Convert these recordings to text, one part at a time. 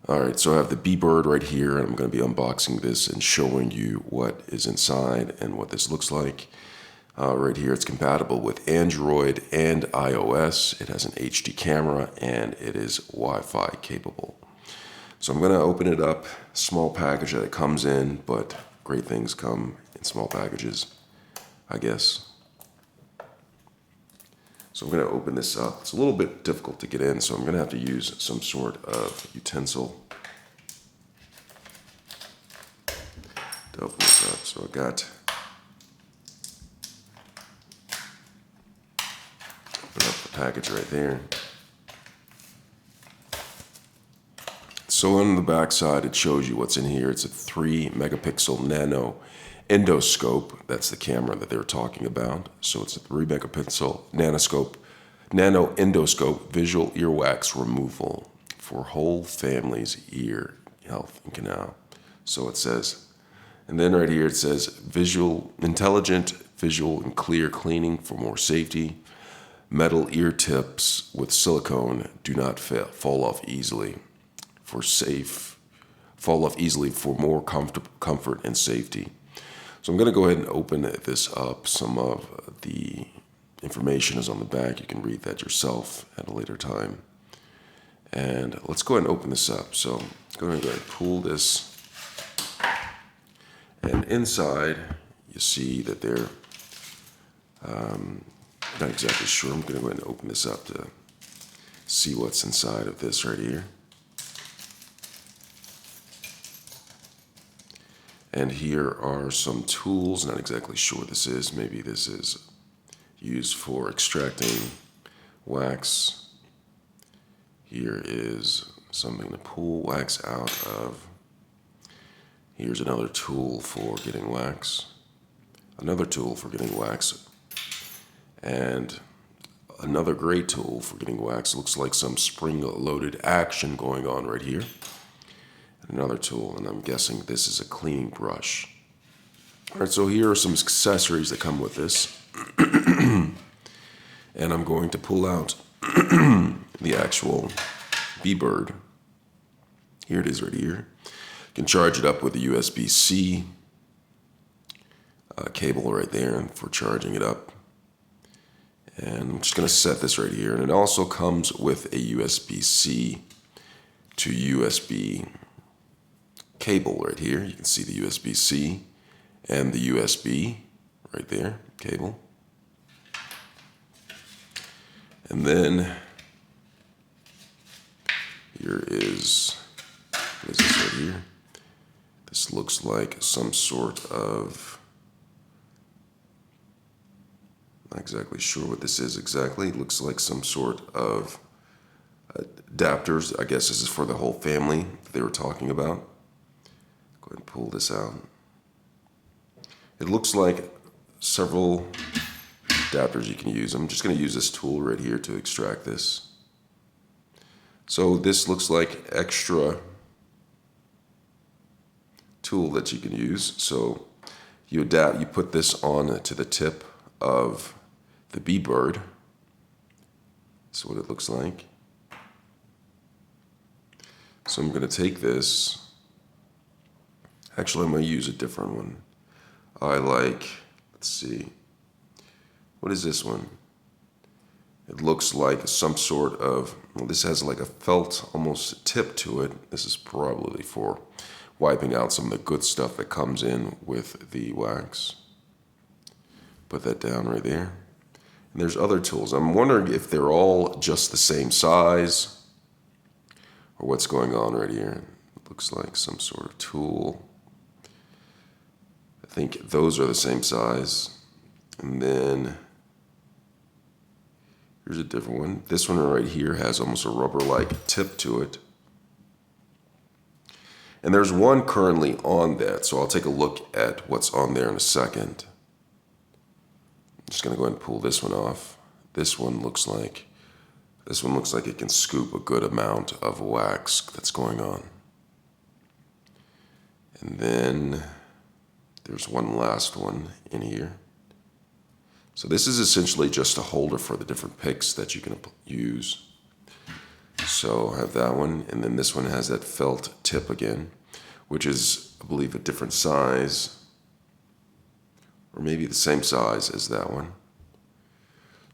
Alright, so I have the BeBird right here, and I'm going to be unboxing this and showing you what is inside and what this looks like. Right here, it's compatible with Android and iOS. It has an HD camera, and it is Wi-Fi capable. So I'm going to open it up. Small package that it comes in, but great things come in small packages, I guess. So I'm going to open this up. It's a little bit difficult to get in, so I'm going to have to use some sort of utensil to open this up. So I got, open up the package right there. So on the back side, it shows you what's in here. It's a 3 megapixel nano endoscope. That's the camera that they were talking about. So it's a 3 megapixel nano endoscope visual earwax removal for whole family's ear health and canal. So it says, and then right here it says intelligent visual and clear cleaning for more safety. Metal ear tips with silicone do not fall off easily. Fall off easily for more comfort and safety. So I'm going to go ahead and open this up. Some of the information is on the back. You can read that yourself at a later time. And let's go ahead and open this up. So I'm going to go ahead and pull this. And inside, you see that they're not exactly sure. I'm going to go ahead and open this up to see what's inside of this right here. And here are some tools. Not exactly sure what this is. Maybe this is used for extracting wax. Here is something to pull wax out of. Here's another tool for getting wax. Another tool for getting wax. And another great tool for getting wax. Looks like some spring-loaded action going on right here. Another tool, and I'm guessing this is a cleaning brush. All right, so here are some accessories that come with this. And I'm going to pull out the actual BeBird. Here it is right here. You can charge it up with a USB-C cable right there for charging it up. And I'm just going to set this right here. And it also comes with a USB-C to USB cable right here. You can see the USB-C and the USB right there, cable. And then here is, what is this right here? This looks like some sort of, not exactly sure what this is exactly. It looks like some sort of adapters. I guess this is for the whole family that they were talking about. Go ahead and pull this out. It looks like several adapters you can use. I'm just going to use this tool right here to extract this. So this looks like extra tool that you can use. So you put this on to the tip of the BeBird. That's what it looks like. So I'm going to take this. Actually, I'm going to use a different one. Let's see. What is this one? It looks like some sort of, well, this has like a felt almost tip to it. This is probably for wiping out some of the good stuff that comes in with the wax. Put that down right there. And there's other tools. I'm wondering if they're all just the same size or what's going on right here. It looks like some sort of tool. I think those are the same size. And then here's a different one. This one right here has almost a rubber-like tip to it. And there's one currently on that, so I'll take a look at what's on there in a second. I'm just going to go ahead and pull this one off. This one looks like it can scoop a good amount of wax that's going on. And then there's one last one in here. So this is essentially just a holder for the different picks that you can use. So I have that one, and then this one has that felt tip again, which is, I believe, a different size, or maybe the same size as that one.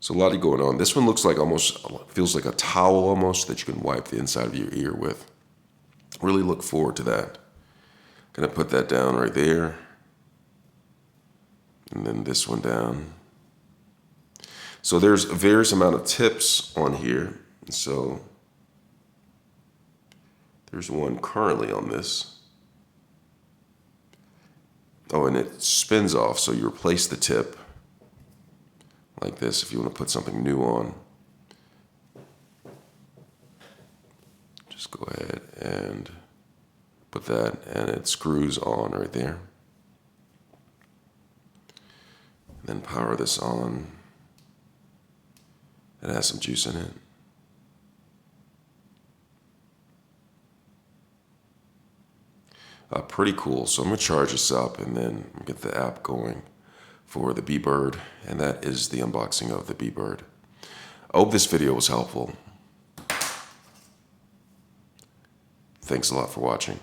So a lot going on. This one looks like feels like a towel almost that you can wipe the inside of your ear with. Really look forward to that. Gonna put that down right there. And then this one down. So there's a various amount of tips on here. So there's one currently on this. Oh, and it spins off, so you replace the tip like this if you want to put something new on. Just go ahead and put that, and it screws on right there. Then power this on. It has some juice in it. Pretty cool. So I'm going to charge this up and then get the app going for the BeBird, and that is the unboxing of the BeBird. I hope this video was helpful. Thanks a lot for watching.